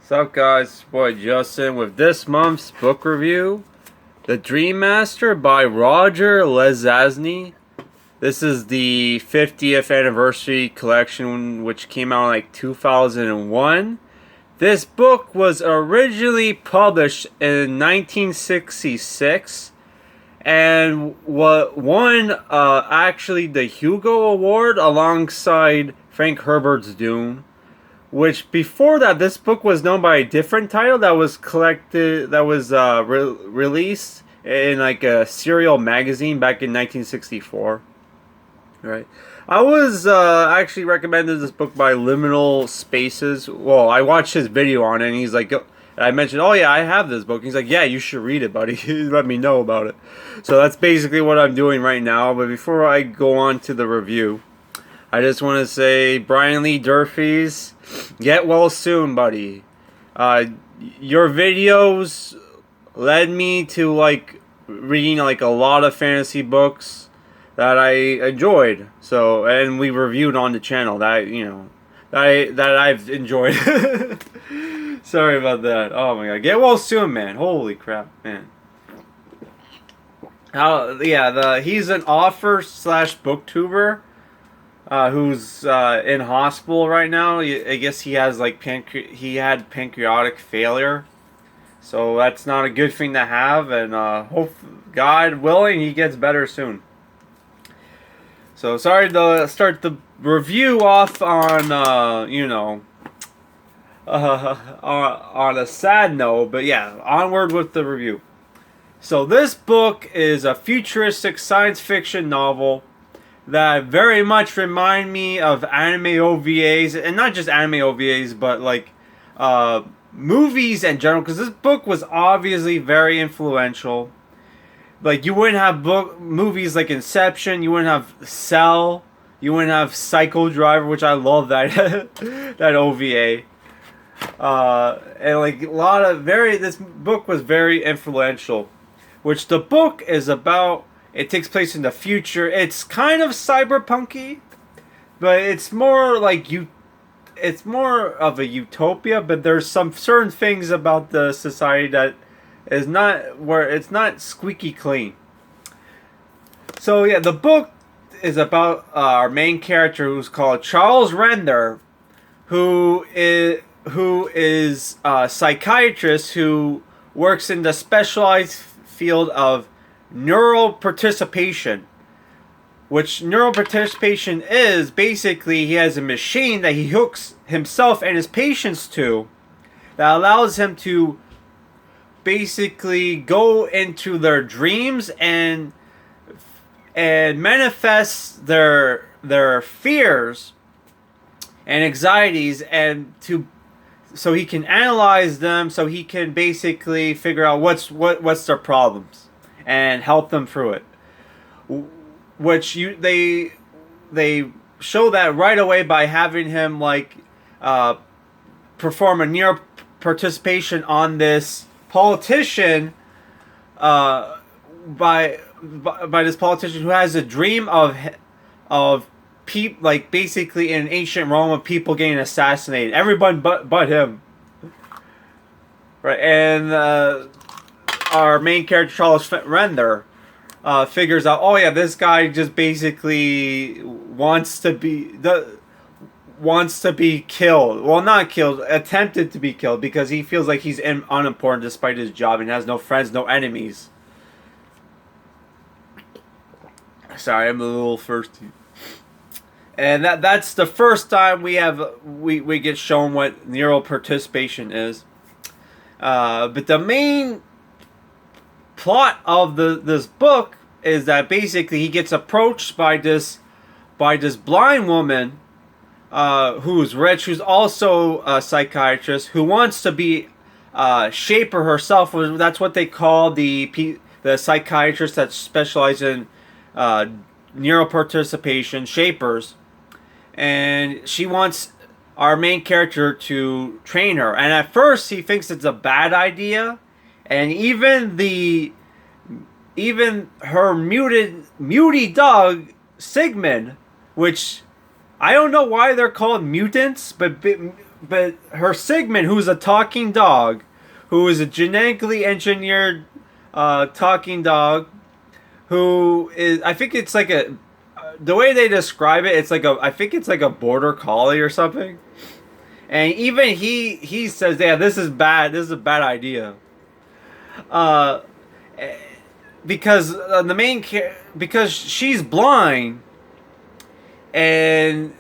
What's up, guys? It's your boy Justin with this month's book review, The Dream Master by Roger Zelazny. This is the 50th anniversary collection, which came out in like 2001. This book was originally published in 1966 and won actually the Hugo Award alongside Frank Herbert's Dune. Which before that, this book was known by a different title that was released in like a serial magazine back in 1964. Right. I was actually recommended this book by Liminal Spaces. Well, I watched his video on it, and he's like, I mentioned, oh yeah, I have this book. He's like, yeah, you should read it, buddy. Let me know about it. So that's basically what I'm doing right now. But before I go on to the review, I just want to say, Brian Lee Durfee's, get well soon, buddy. Your videos led me to like reading like a lot of fantasy books that I enjoyed. So, and we reviewed on the channel that that I've enjoyed. Sorry about that. Oh my god, get well soon, man. Holy crap, man. He's an author slash booktuber. Who's in hospital right now. I guess he has like had pancreatic failure, so that's not a good thing to have. And hope God willing he gets better soon. So sorry to start the review off on on a sad note, but yeah, onward with the review. So this book is a futuristic science fiction novel that very much remind me of anime OVAs, and not just anime OVAs, but like movies in general, because this book was obviously very influential. Like, you wouldn't have movies like Inception, you wouldn't have Cell, you wouldn't have Psycho Driver, which I love that that OVA. And like this book was very influential, which the book is about. It takes place in the future. It's kind of cyberpunky, but it's more like it's more of a utopia. But there's some certain things about the society that is not where it's not squeaky clean. So yeah, the book is about our main character, who's called Charles Render, who is a psychiatrist who works in the specialized field of neural participation, which neural participation is basically he has a machine that he hooks himself and his patients to that allows him to basically go into their dreams and manifest their fears and anxieties, and so he can analyze them, so he can basically figure out what's their problems and help them through it. Which they show that right away by having him like perform a near participation on this politician by this politician who has a dream of like basically in ancient Rome of people getting assassinated, everyone but him, right? And our main character, Charles Render, figures out, oh yeah, this guy just basically wants to be killed. Well, not killed, attempted to be killed, because he feels like he's unimportant despite his job and has no friends, no enemies. Sorry, I'm a little thirsty. And that's the first time we get shown what neural participation is. But the main plot of this book is that basically he gets approached by this blind woman who's rich, who's also a psychiatrist, who wants to be shaper herself. That's what they call the psychiatrists that specialize in neural participation, shapers. And she wants our main character to train her, and at first he thinks it's a bad idea. And even her muty dog Sigmund, which I don't know why they're called mutants, but but her Sigmund, who's a talking dog, who is a genetically engineered talking dog, who is, I think it's like a, the way they describe it, it's like a, I think it's like a border collie or something. And even he says, yeah, this is bad. This is a bad idea. Uh, because because she's blind, and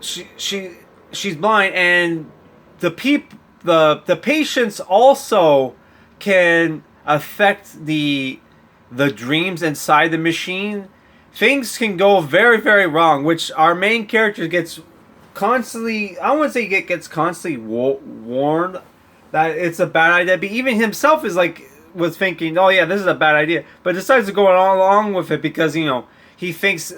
she's blind, and the patients also can affect the dreams inside the machine. Things can go very, very wrong, which our main character gets constantly, I wouldn't say gets constantly warned that it's a bad idea, but even himself is like, was thinking, oh yeah, this is a bad idea, but decides to go along with it because, you know, he thinks,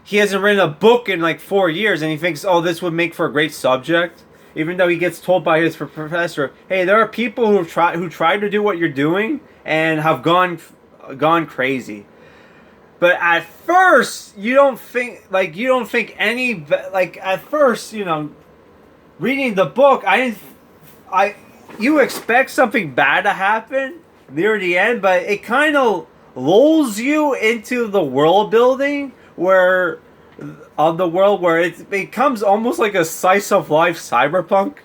he hasn't written a book in like 4 years, and he thinks, oh, this would make for a great subject, even though he gets told by his professor, hey, there are people who tried to do what you're doing and have gone crazy. But at first, you don't think at first, you know, reading the book, you expect something bad to happen near the end, but it kind of lulls you into the world building where it becomes almost like a slice of life cyberpunk,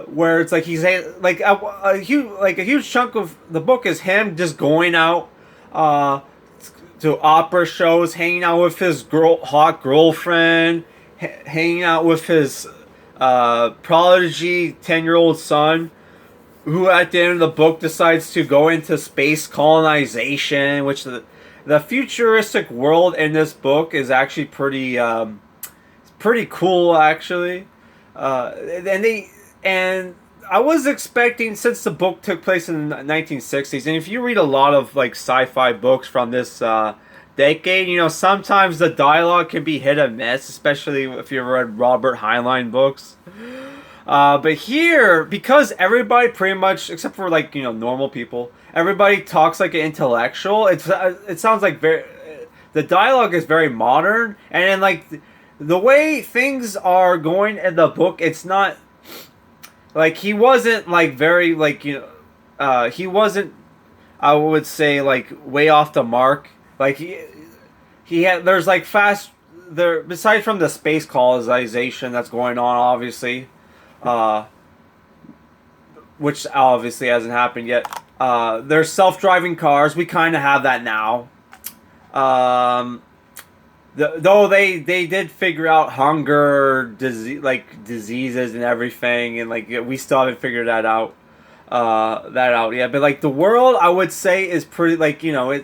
where it's like he's like a huge chunk of the book is him just going out to opera shows, hanging out with his hot girlfriend, hanging out with his prodigy 10-year-old son, who at the end of the book decides to go into space colonization, which the futuristic world in this book is actually pretty cool, actually. And I was expecting, since the book took place in the 1960s, and if you read a lot of like sci-fi books from this decade, you know, sometimes the dialogue can be hit and miss, especially if you read Robert Heinlein books. But here, because everybody pretty much, except for like, you know, normal people, everybody talks like an intellectual. It sounds like the dialogue is very modern, and then like the way things are going in the book, it's not like he wasn't like very like, you know, he wasn't, I would say, like way off the mark. Like he had, there's like besides from the space colonization that's going on, obviously, which obviously hasn't happened yet. There's self-driving cars. We kind of have that now. Though they did figure out hunger, diseases and everything, and like we still haven't figured that out. Yeah. But like the world, I would say, is pretty, like, you know,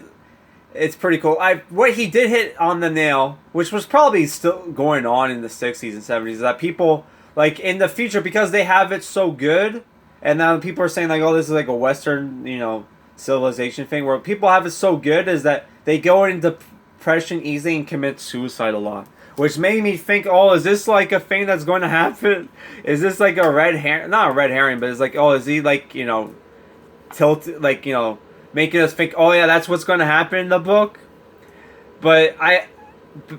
it's pretty cool. What he did hit on the nail, which was probably still going on in the 60s and 70s, is that people, like, in the future, because they have it so good, and now people are saying like, oh, this is like a Western, you know, civilization thing, where people have it so good, is that they go into depression easily and commit suicide a lot. Which made me think, oh, is this like a thing that's going to happen? Is this like a red herring? Not a red herring, but it's like, oh, is he like, you know, like, you know, making us think, oh yeah, that's what's going to happen in the book? But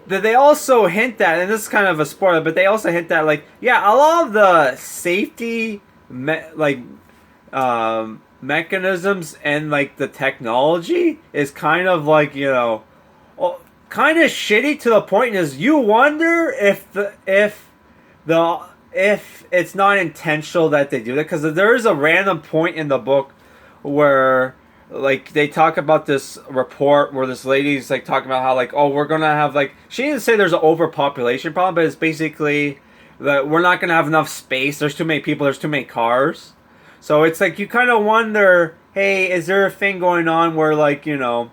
they also hint that, and this is kind of a spoiler, but they also hint that, like, yeah, a lot of the safety mechanisms and like the technology is kind of like, you know, kind of shitty, to the point is you wonder if it's not intentional that they do that, because there is a random point in the book where like they talk about this report where this lady's like talking about how like, oh, we're gonna have like, she didn't say there's an overpopulation problem, but it's basically that we're not gonna have enough space. There's too many people. There's too many cars. So it's like you kind of wonder, hey, is there a thing going on where, like, you know,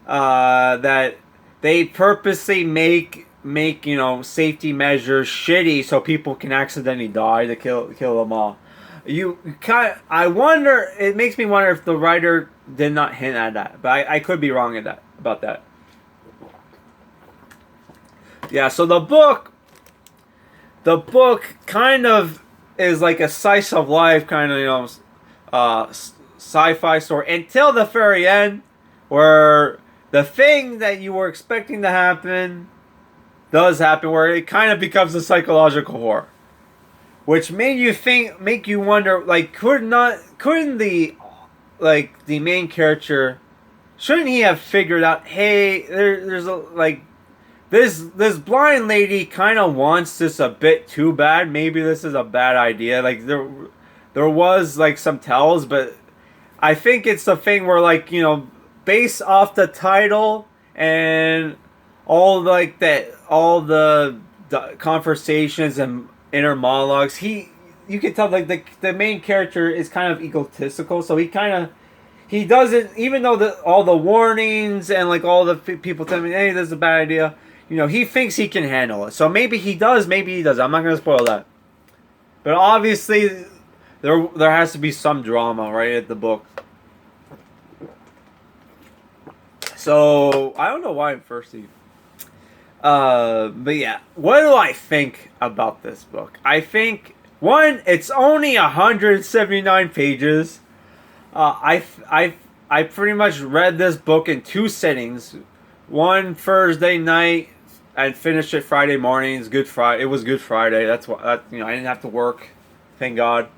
that they purposely make you know, safety measures shitty so people can accidentally die to kill them all. I wonder. It makes me wonder if the writer did not hint at that, but I could be wrong about that. Yeah. So the book kind of is like a slice of life kind of, you know, sci-fi story until the very end, where the thing that you were expecting to happen does happen, where it kind of becomes a psychological horror. which make you wonder, like, couldn't the main character, shouldn't he have figured out, hey, there's a, like, this blind lady kind of wants this a bit too bad. Maybe this is a bad idea. Like, there was, like, some tells, but I think it's the thing where, like, you know, based off the title and all the conversations and inner monologues, you can tell, like, the main character is kind of egotistical, so he doesn't, even though all the warnings and, like, all the people tell me, hey, this is a bad idea, you know, he thinks he can handle it. So maybe he does, maybe he doesn't. I'm not going to spoil that. But obviously, there has to be some drama, right, at the book. So, I don't know why I'm thirsty. But yeah, what do I think about this book? I think, one, it's only 179 pages. I pretty much read this book in 2 sittings. One Thursday night and finished it Friday morning. It was Good Friday. That's why, you know, I didn't have to work, thank God.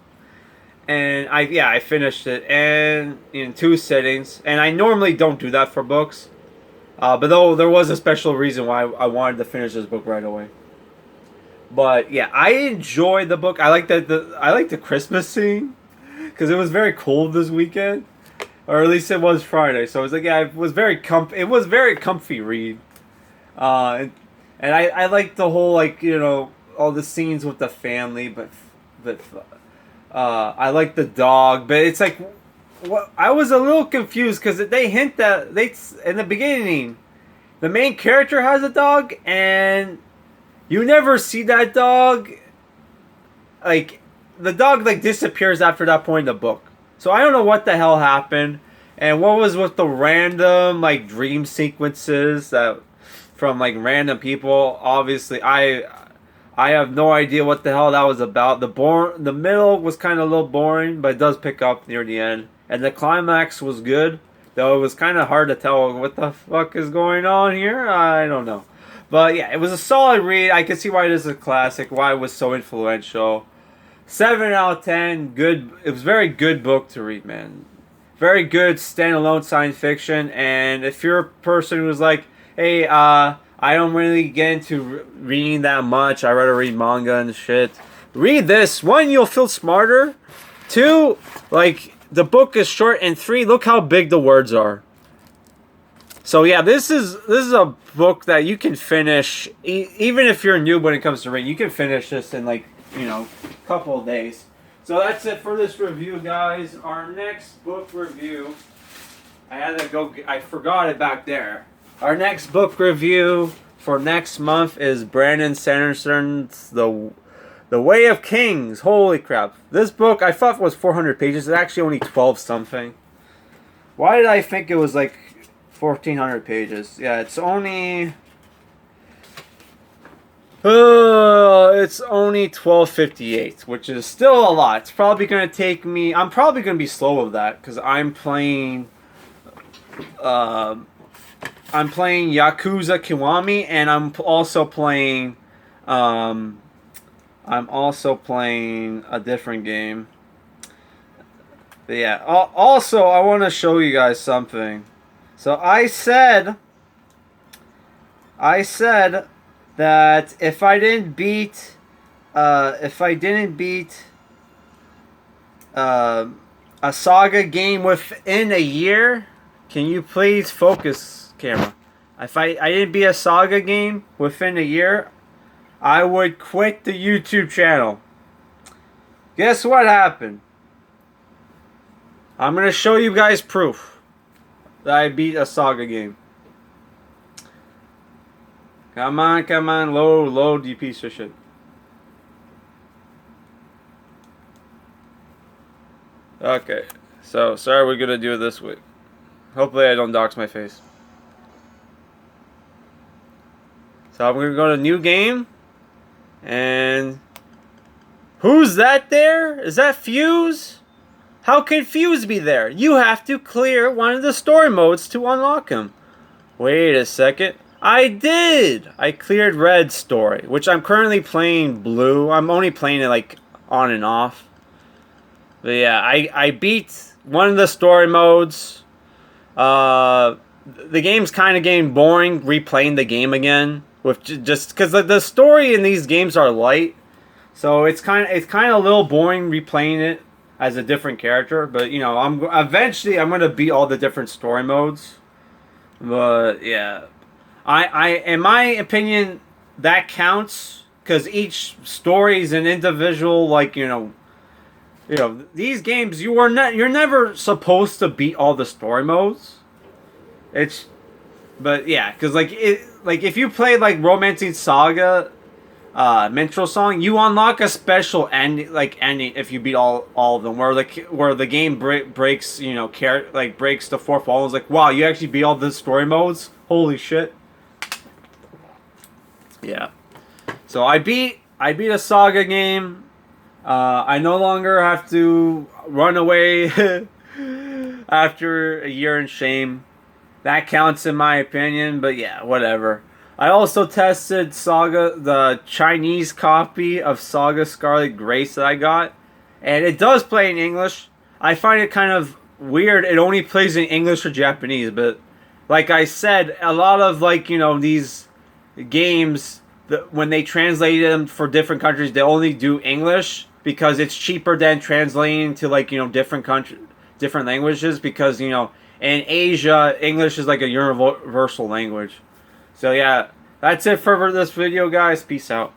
And I finished it and in 2 sittings. And I normally don't do that for books. But though there was a special reason why I wanted to finish this book right away. But yeah, I enjoyed the book. I like the Christmas scene because it was very cold this weekend, or at least it was Friday. So it was like, yeah, it was very comfy read. And I like the whole, like, you know, all the scenes with the family, but I like the dog. But it's like, what, I was a little confused because they hint that in the beginning, the main character has a dog, and you never see that dog. Like, the dog, like, disappears after that point in the book. So I don't know what the hell happened, and what was with the random, like, dream sequences that from, like, random people. Obviously, I have no idea what the hell that was about. The middle was kind of a little boring, but it does pick up near the end. And the climax was good, though it was kind of hard to tell what the fuck is going on here. I don't know. But yeah, it was a solid read. I can see why it is a classic, why it was so influential. 7 out of 10. Good. It was a very good book to read, man. Very good standalone science fiction. And if you're a person who's like, hey, I don't really get into reading that much, I rather read manga and shit, read this. 1, you'll feel smarter. 2, like, the book is short. And 3, look how big the words are. So yeah, this is a book that you can finish, even if you're new when it comes to reading. You can finish this in, like, you know, a couple of days. So that's it for this review, guys. Our next book review, I forgot it back there. Our next book review for next month is Brandon Sanderson's The Way of Kings. Holy crap. This book, I thought was 400 pages. It's actually only 12 something. Why did I think it was like 1,400 pages? Yeah, it's only 1258, which is still a lot. It's probably going to take me, I'm probably going to be slow with that because I'm playing Yakuza Kiwami, and I'm also playing a different game. But yeah, also I want to show you guys something. So I said that if I didn't beat a Saga game within a year, can you please focus, camera? If I didn't beat a Saga game within a year, I would quit the YouTube channel. Guess what happened? I'm gonna show you guys proof that I beat a Saga game. Come on, load, you piece of shit. Okay, so sorry we're gonna do it this week. Hopefully I don't dox my face. So I'm gonna go to new game, and who's that there? Is that Fuse? How can Fuse be there? You have to clear one of the story modes to unlock him. Wait a second. I did! I cleared Red story, which I'm currently playing Blue. I'm only playing it like on and off. But yeah, I beat one of the story modes. The game's kind of getting boring replaying the game again, with just because the story in these games are light, so it's kind of a little boring replaying it as a different character. But you know, I'm gonna beat all the different story modes. But yeah, I in my opinion that counts because each story is an individual. Like these games you're never supposed to beat all the story modes. But yeah, because like if you play like Romancing Saga, Minstrel Song, you unlock a special ending if you beat all of them, where the game breaks breaks the fourth wall. It's like, wow, you actually beat all the story modes. Holy shit! Yeah, so I beat a Saga game. I no longer have to run away after a year in shame. That counts in my opinion, but yeah, whatever. I also tested Saga, the Chinese copy of Saga Scarlet Grace that I got, and it does play in English. I find it kind of weird. It only plays in English or Japanese, but like I said, a lot of these games, when they translate them for different countries, they only do English because it's cheaper than translating to different languages, because in Asia, English is like a universal language. So yeah, that's it for this video, guys. Peace out.